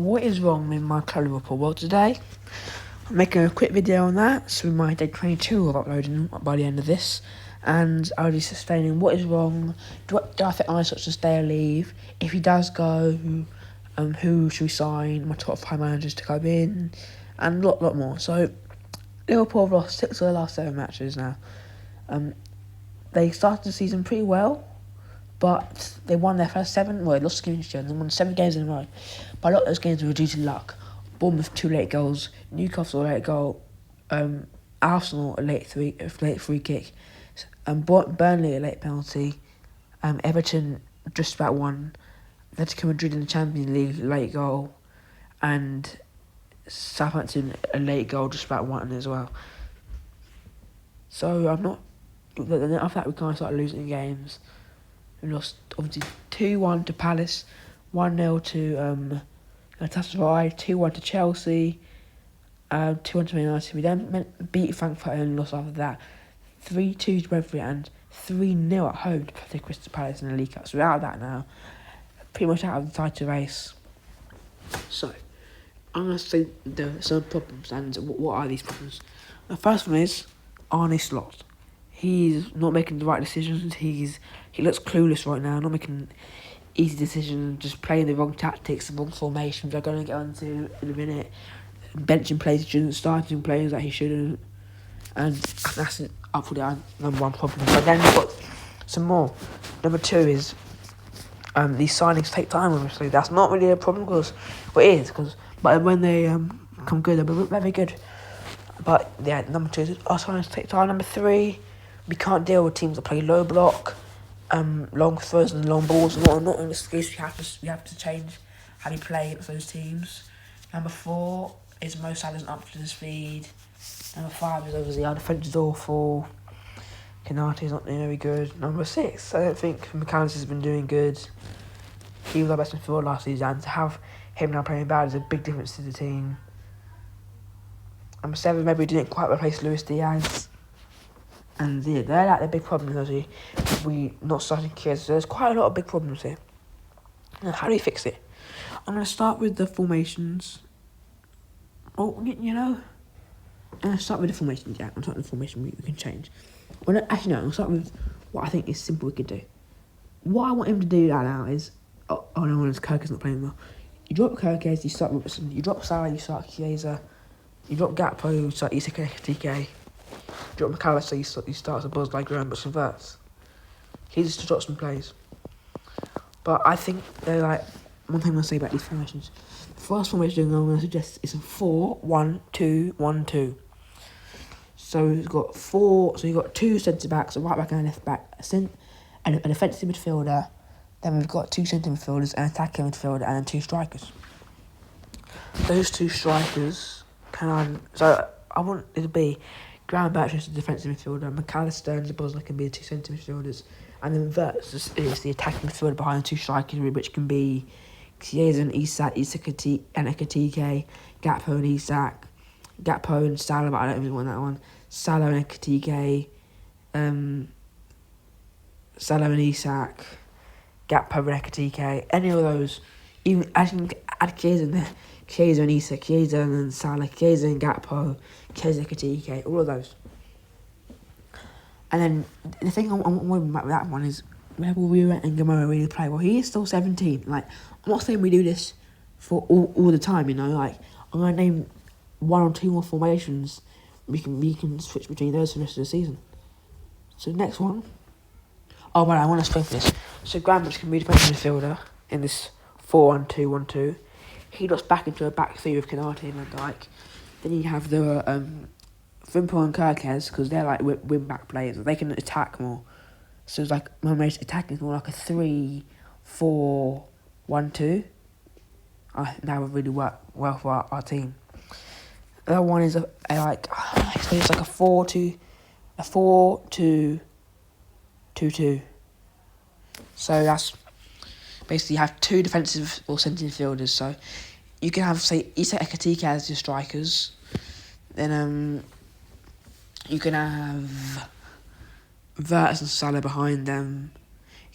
What is wrong with my club Liverpool? Well, today I'm making a quick video on that, so we might day 22 of uploading by the end of this, and I'll be sustaining what is wrong. Do I think Arne should stay or leave? If he does go, who should we sign? My top 5 managers to come in, and a lot more. So Liverpool have lost 6 of their last 7 matches now. They started the season pretty well, but they won their first 7. Well, they lost against Jones and won 7 games in a row. But a lot of those games were due to luck. Bournemouth 2 late goals, Newcastle a late goal, Arsenal a late free kick, Burnley a late penalty, Everton just about won, Atletico Madrid in the Champions League late goal, and Southampton a late goal just about won as well. So I'm not. Then after that we kind of started losing games. We lost obviously 2-1 to Palace, 1-0 to Galatasaray, 2-1 to Chelsea, 2-1 to Man United. We then beat Frankfurt and lost after that, 3-2 to Brentford and 3-0 at home to Crystal Palace in the League Cup. So we're out of that now, pretty much out of the title race. So I'm going to say some problems, and what are these problems? The first one is Arne Slot. He's not making the right decisions. He looks clueless right now, not making easy decisions, just playing the wrong tactics, the wrong formations. I'm going to get onto in a minute. Benching players he shouldn't, starting players that he shouldn't, and that's up for the number 1 problem. But then we've got some more. Number 2 is these signings take time. Obviously, that's not really a problem but when they come good, they'll be very good. But yeah, number 2 is our signings take time. Number 3. We can't deal with teams that play low block, long throws and long balls. Not an excuse. We have to change how we play with those teams. Number 4 is Mo Salah's up to the speed. Number 5 is obviously our defence is awful. Konate's not doing very good. Number 6, I don't think McAllister's been doing good. He was our best midfielder last season, and to have him now playing bad is a big difference to the team. Number 7, maybe we didn't quite replace Luis Diaz. And yeah, they're like the big problems, obviously. We not starting kids. So there's quite a lot of big problems here. Now, how do we fix it? I'm going to start with the formations. Oh, you know, I'm going to start with the formations. Yeah, I'm starting with the formation we can change. Well, no, actually, no, I'm starting with what I think is simple we could do. What I want him to do now is, oh no, it's Kirk is not playing well. You drop Kirk, you start Robertson. You drop Salah, you start Chiesa. You drop Gakpo, you start Isak TK. Drop McAllister, you start as a buzz like Graham, but converts. He just to drop some plays. But I think they're like, one thing I'm going to say about these formations. The first formation I'm going to suggest is a 4-1-2-1-2. So you've got 2 centre backs, a right back and a left back, an offensive midfielder. Then we've got 2 centre midfielders, an attacking midfielder, and then 2 strikers. Those 2 strikers so I want it to be Graham Batch is the defensive midfielder, McAllister and Zabozla can be the 2 centre midfielders, and then Verts is the attacking midfielder behind the 2 strikers, which can be Chiesa and Isak and Ekatike, Gakpo and Isak, Gakpo and Salah, but I don't really want that one. Salah and Ekatike, Salah and Isak, Gakpo and Ekatike, any of those. Even I can add Chiesa in there. Chiesa and Isak, Chiesa and Salah, Chiesa and Gakpo, Chiesa and Ekatike, all of those. And then the thing I'm worried about with that one is where will Rira and Gamora really play? Well, he is still 17. Like, I'm not saying we do this for all the time, you know. Like, I'm gonna name 1 or 2 more formations. We can switch between those for the rest of the season. So next one. Oh right, I want to explain for this. So Grambridge can be the defensive midfielder in this 4-1-2-1-2. He drops back into a back 3 with Konate and Van Dijk. Then you have the Frimpong and Kirkes, because they're like win back players. They can attack more. So it's like my most attacking is more like a 3-4-1-2. That would really work well for our team. The other one is it's like a 4-2-2-2. So that's basically you have 2 defensive or centre fielders. So you can have, say, Isak Ekatike as your strikers. Then you can have Verts and Salah behind them.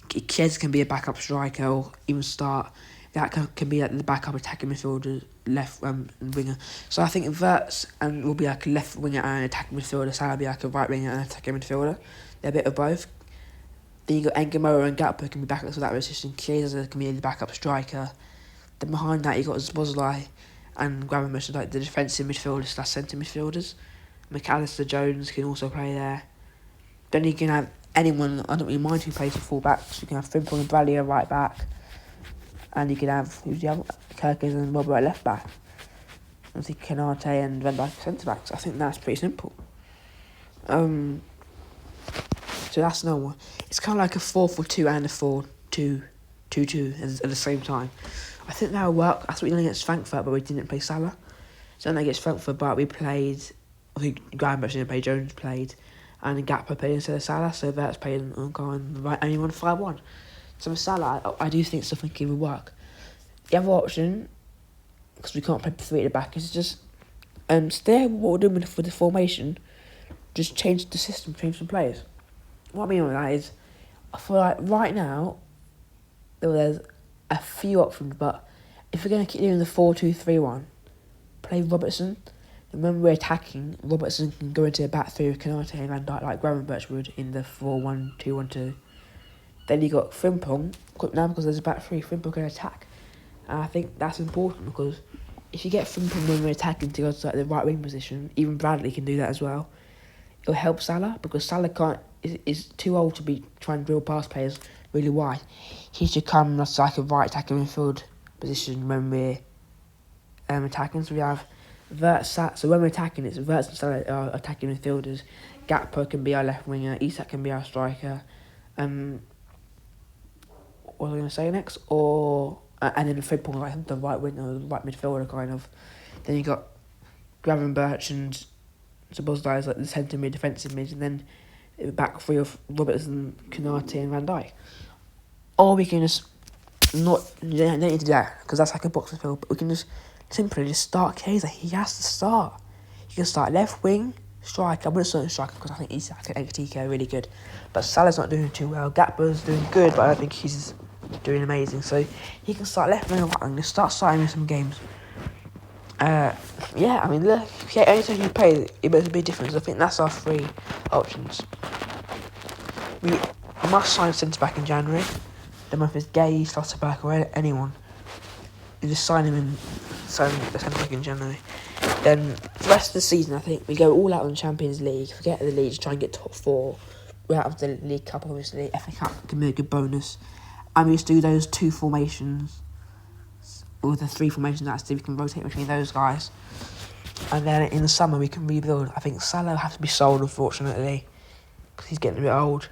Chiesa can be a backup striker or even start. that can be like the backup attacking midfielder, left winger. So I think Verts will be like a left winger and an attacking midfielder. Salah will be like a right winger and an attacking midfielder. They're a bit of both. Then you got Engamora and Gakpo can be backups for that position. Chiesa can be the backup striker. Then behind that you got Szoboszlai and Gravenberch, like the defensive midfielders / centre midfielders. McAllister Jones can also play there. Then you can have anyone, I don't really mind who plays for full backs. You can have Frimpong and Bradley at right back. And you can have, who's the other? Kirkers and Robert at left back. Obviously Canate and Van Dijk centre backs. I think that's pretty simple. So that's another one. It's kind of like a 4-4-2 and a 4-2-2-2 at the same time. I think that'll work. I thought we did against Frankfurt, but we didn't play Salah. So then against Frankfurt, but we played, I think Gravenberch didn't play, Jones played, and Gakpo played instead of Salah, so that's played on the right, only won 5-1. So with Salah, I do think something will work. The other option, because we can't play 3 at the back, is just stay what we're doing with the formation, just change the system, change some players. What I mean by that is, I feel like right now, there's a few options, but if we're going to keep doing the 4-2-3-1, play Robertson, and when we're attacking, Robertson can go into a back 3 with Canate and Van Dijk like Gravenberch would in the 4-1-2-1-2. Then you got Frimpong, now because there's a back 3, Frimpong can attack. And I think that's important because if you get Frimpong when we're attacking to go to like the right wing position, even Bradley can do that as well. It'll help Salah because Salah is too old to be trying to drill past players really wide. He should come as like a right attacking midfield position when we're attacking. So we have Verts, so when we're attacking, it's Verts and Salah are attacking midfielders. Gakpo can be our left winger. Isak can be our striker. What was I going to say next? And then Frimpong like the right winger, the right midfielder kind of. Then you got Gravenberch and Szoboszlai as like the centre mid, defensive mid, and then the back 3 of Robertson, Canate and Van Dijk. Or we can just don't need to do that because that's like a box midfield. But we can just simply start Chiesa. He has to start. He can start left wing striker. I wouldn't start striker because I think Isak and Ekitike are really good. But Salah's not doing too well. Gakpo's doing good, but I don't think he's doing amazing. So he can start left wing and right wing. Start starting in some games. Yeah, I mean, look, anytime you play, it makes a big difference. I think that's our 3 options. We must sign centre back in January. The month is Gay, Slotterback, or anyone. You just sign him and sign the centre back in January. Then the rest of the season, I think we go all out on the Champions League. Forget the league, just try and get top 4. We're out of the League Cup, obviously. FA Cup can be a good bonus. And we just do those 2 formations. Or the 3 formations, that's we can rotate between those guys. And then in the summer we can rebuild. I think Salah will have to be sold, unfortunately, because he's getting a bit old.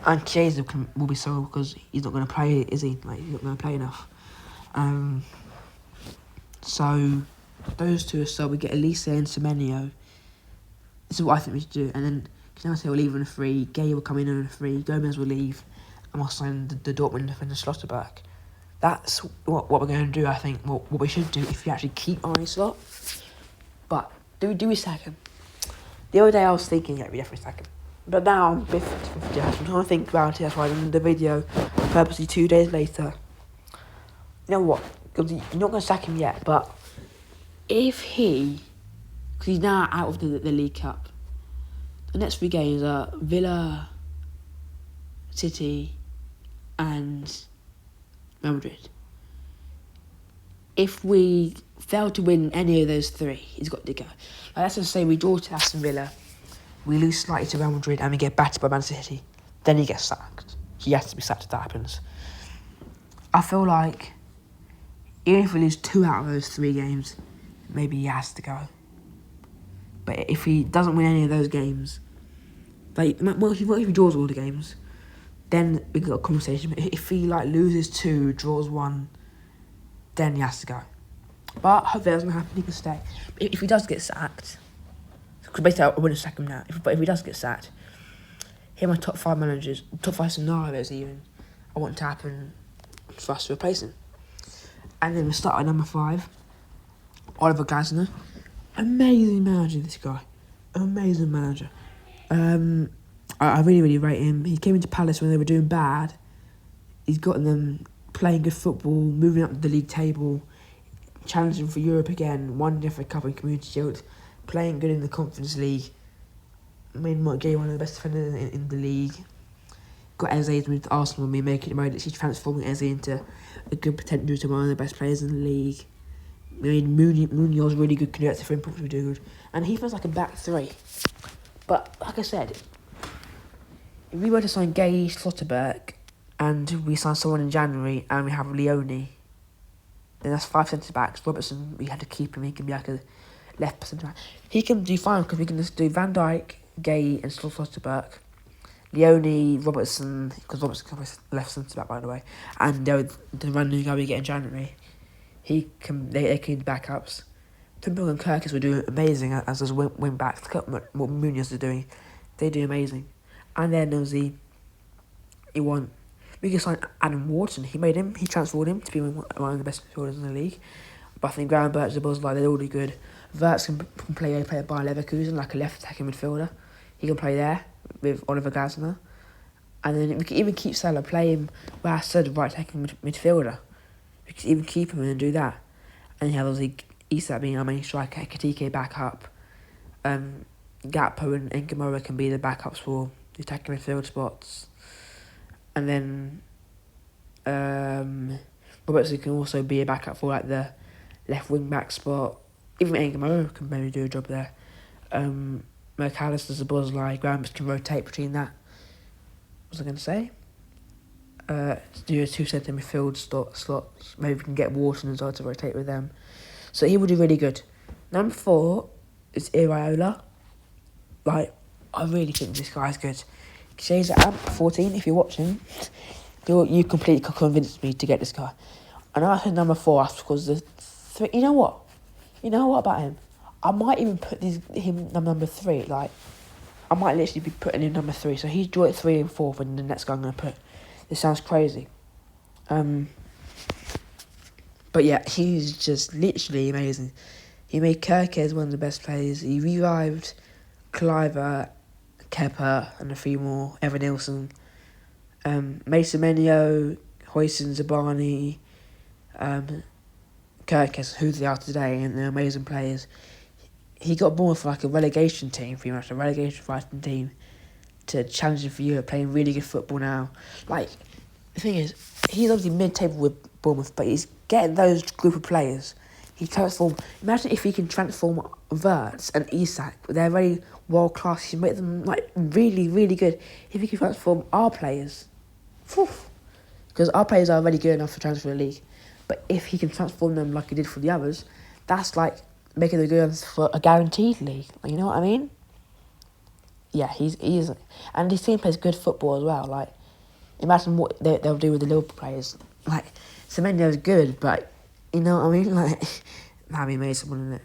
And Chiesa will be sold because he's not going to play, is he? Like, he's not going to play enough. So those 2 are sold. We get Elise and Semenyo. This is what I think we should do. And then Canate will leave on a free. Gay will come in on a free. Gomez will leave. And we'll sign the Dortmund defender Schlotterbeck. That's what we're going to do, I think. What we should do if we actually keep Arne Slot. But do we sack him? The other day I was thinking, yeah, we definitely sack him. But now I'm 50-50. I'm trying to think about it. That's why I did the video purposely 2 days later. You know what? Because you're not going to sack him yet, but if because he's now out of the League Cup, the next 3 games are Villa, City, and Real Madrid. If we fail to win any of those 3, he's got to go. Like, let's just say we draw to Aston Villa, we lose slightly to Real Madrid, and we get battered by Man City. Then he gets sacked. He has to be sacked if that happens. I feel like even if we lose 2 out of those 3 games, maybe he has to go. But if he doesn't win any of those games, like, what if he draws all the games? Then we got a conversation. If he loses 2, draws 1, then he has to go. But hopefully that doesn't happen. He can stay. If he does get sacked, because basically I wouldn't sack him now. But if he does get sacked, here are my top 5 managers, top 5 scenarios even I want to happen for us to replace him. And then we start at number 5, Oliver Glasner. Amazing manager, this guy. Amazing manager. I really, really rate him. He came into Palace when they were doing bad. He's gotten them playing good football, moving up the league table, challenging for Europe again, won the FA Cup and Community Shield, playing good in the Conference League, made Mark Gay one of the best defenders in the league. Got Eze with Arsenal and me making emergency, transforming Eze into a good potential to one of the best players in the league. Made Munoz really good, connected for him, probably do good. And he feels like a back three. But like I said, if we were to sign Gay, Slotterberg, and we sign someone in January and we have Leone, then that's 5 centre backs. Robertson, we had to keep him, he can be like a left centre back. He can do fine because we can just do Van Dijk, Gay, and Slotterberg. Leone, Robertson, because Robertson comes left centre back, by the way, and the random new guy we get in January, they can be backups. Trimble and Kirkis were doing amazing as those wing backs. Look at what Munoz is doing; they do amazing. And then there was we can sign Adam Wharton. He transformed him to be one of the best midfielders in the league. But I think Graham Burt's the buzz, like they're already good. Wirtz can play at Bayer Leverkusen like a left attacking midfielder. He can play there with Oliver Glasner. And then we can even keep Salah, play him where I said right attacking midfielder. We can even keep him and do that. And you have obviously Isak being our main striker, Katike back up. Gakpo and Nkamara can be the backups for the attacking midfield spots. And then Robertson can also be a backup for like the left wing back spot. Even Nkamara can maybe do a job there. McAllister's a buzz like Graham can rotate between that. What was I going to say? Do a 2 centre midfield slots. Maybe we can get Wharton as well to rotate with them. So he will do really good. Number 4 is Iraola. Like, I really think this guy's good. Shay's at AMP 14, if you're watching, you completely convinced me to get this guy. And I said number 4 because the 3. You know what? You know what about him? I might even put him number 3. Like, I might literally be putting him number 3. So he's joint 3 and 4, and the next guy I'm going to put. This sounds crazy. But yeah, he's just literally amazing. He made Kirkes one of the best players. He revived Cliver, Kepa, and a few more. Evan Nilsson. Mason Menio, Hoyson Zabani, Kirkes, who they are today, and they're amazing players. He got born for like a relegation team, pretty much, a relegation fighting team, to challenge for Europe, playing really good football now. Like, the thing is, he's obviously mid-table with Bournemouth, but he's getting those group of players. He transformed. Imagine if he can transform Wirtz and Isak. They're very world-class. He made them like really, really good. If he can transform our players, because our players are already good enough for transfer the league. But if he can transform them like he did for the others, that's like making them good for a guaranteed league. You know what I mean? Yeah, he is, and his team plays good football as well. Like, imagine what they'll do with the Liverpool players. Like, Semenyo's good, but you know what I mean? Like, that'd be amazing, wouldn't it?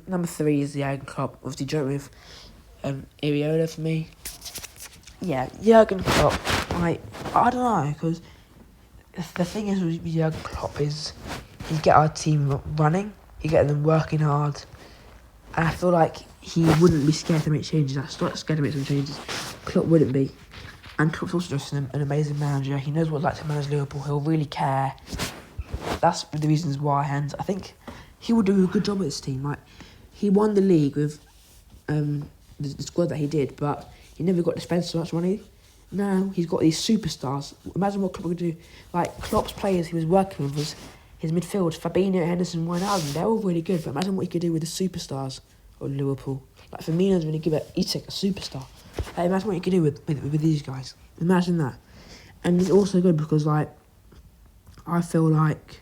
Number 3 is Jurgen Klopp. Obviously, joint with Iraola for me. Yeah, Jurgen Klopp. Like, I don't know, because the thing is with Jurgen Klopp is he get our team running, he get them working hard, and I feel like he wouldn't be scared to make changes. I'm not scared to make some changes. Klopp wouldn't be. And Klopp's also just an amazing manager. He knows what it's like to manage Liverpool. He'll really care. That's the reasons why. And I think he will do a good job at this team. Like, he won the league with the squad that he did, but he never got to spend so much money. Now he's got these superstars. Imagine what Klopp could do. Like, Klopp's players he was working with was his midfield, Fabinho, Henderson, Wijnaldum. They're all really good, but imagine what he could do with the superstars of Liverpool. Like, Firmino's really good, but Isak, a superstar. Like, imagine what you could do with these guys. Imagine that. And it's also good because, like, I feel like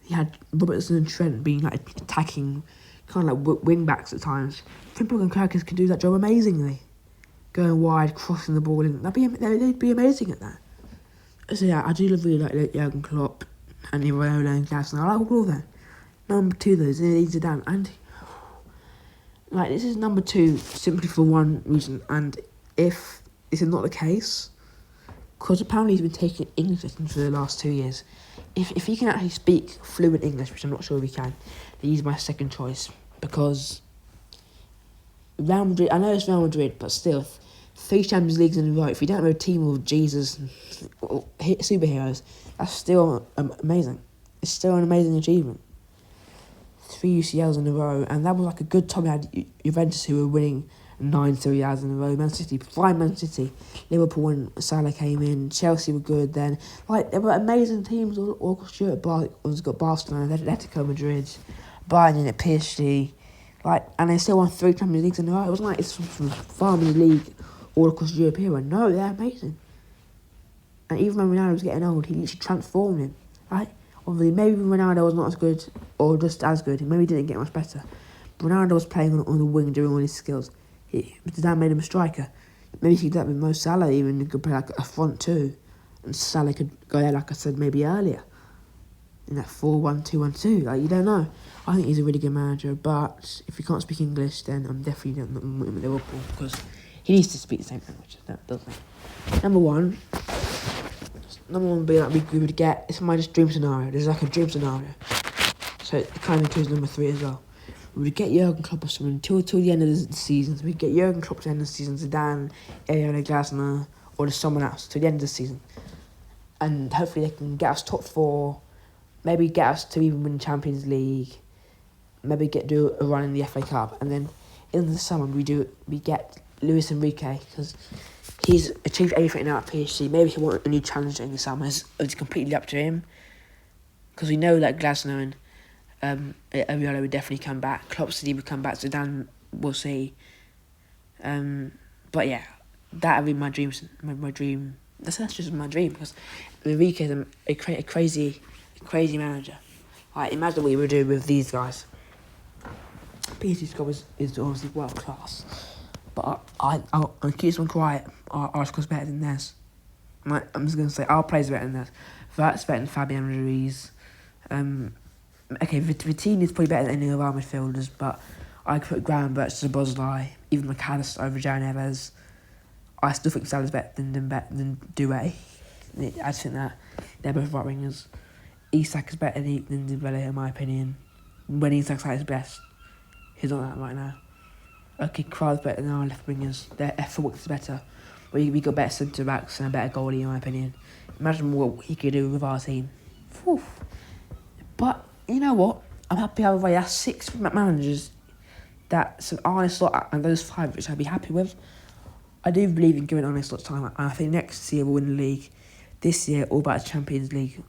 he had Robertson and Trent being, like, attacking, kind of like wing-backs at times. Trimble and Kirkis can do that job amazingly. Going wide, crossing the ball in. They'd be amazing at that. So, yeah, I do really like Jurgen Klopp and Iraola and Glasner. I like all of them. Number 2, though, is Zinedine Zidane. And, like, this is number 2 simply for one reason. And if this is not the case, because apparently he's been taking English lessons for the last 2 years, if he can actually speak fluent English, which I'm not sure if he can, then he's my second choice. Because Real Madrid, I know it's Real Madrid, but still, 3 Champions Leagues in a row. If you don't have a team of Jesus superheroes, that's still amazing. It's still an amazing achievement. 3 UCLs in a row, and that was like a good time. We had Juventus who were winning 9 Serie A's in a row. Man City. Liverpool when Salah came in. Chelsea were good then. Like, there were amazing teams all across Europe. We've got Barcelona, Atletico Madrid, Bayern at PSG. Like, and they still won 3 Champions Leagues in a row. It wasn't like it's from farming the league all across Europe here. No, they're amazing. And even when Ronaldo was getting old, he literally transformed him. Right? Obviously, maybe Ronaldo was not as good or just as good. Maybe he didn't get much better. But Ronaldo was playing on the wing doing all his skills. That made him a striker. Maybe he could do that with Mo Salah even. He could play like a front two. And Salah could go there, like I said, maybe earlier. In that 4-1-2-1-2. Like, you don't know. I think he's a really good manager. But if you can't speak English, then I'm definitely not with Liverpool. Because he needs to speak the same language, doesn't he? Number one would be like we would get. It's my just dream scenario. There's like a dream scenario. So it kind of includes number 3 as well. We would get Jurgen Klopp or someone till the end of the season. So we'd get Jurgen Klopp to the end of the season, Zidane, Ariana Glasner, or just someone else to the end of the season. And hopefully they can get us top 4, maybe get us to even win Champions League, maybe do a run in the FA Cup. And then in the summer we get Luis Enrique, because he's achieved everything now at PSG. Maybe he wants a new challenge in the summer. It's completely up to him. Because we know that Glasner and Ariolo would definitely come back. Klopp said he would come back. Zidane, we'll see. But yeah, that would be my dream. My dream. That's just my dream, because Enrique is a crazy manager. Like, imagine what he would do with these guys. PSG's squad is obviously world class. But I'll keep this one quiet. Our squad's better than theirs. I'm just going to say our players are better than theirs. Vert's better than Fabian Ruiz. Okay, Vitinha is probably better than any of our midfielders, but I could put Graham Birch to Bosley, even McAllister over Joe Neves. I still think Salah's better than Doué. I just think that they're both right wingers. Isak is better than Dembele in my opinion. When Isak's at his best, he's not that right now. Okay, Kral's better than our left wingers. Their effort is better. We got better centre backs and a better goalie in my opinion. Imagine what he could do with our team. Whew. But you know what? I'm happy either way. That's 6 managers. That's Arne Slot and those 5 which I'd be happy with. I do believe in giving Arne Slot time. And I think next year we'll win the league. This year, all about the Champions League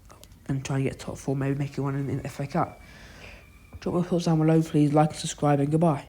and trying to get top 4, maybe make it one in the FA Cup. Drop your thoughts down below, please. Like and subscribe, and goodbye.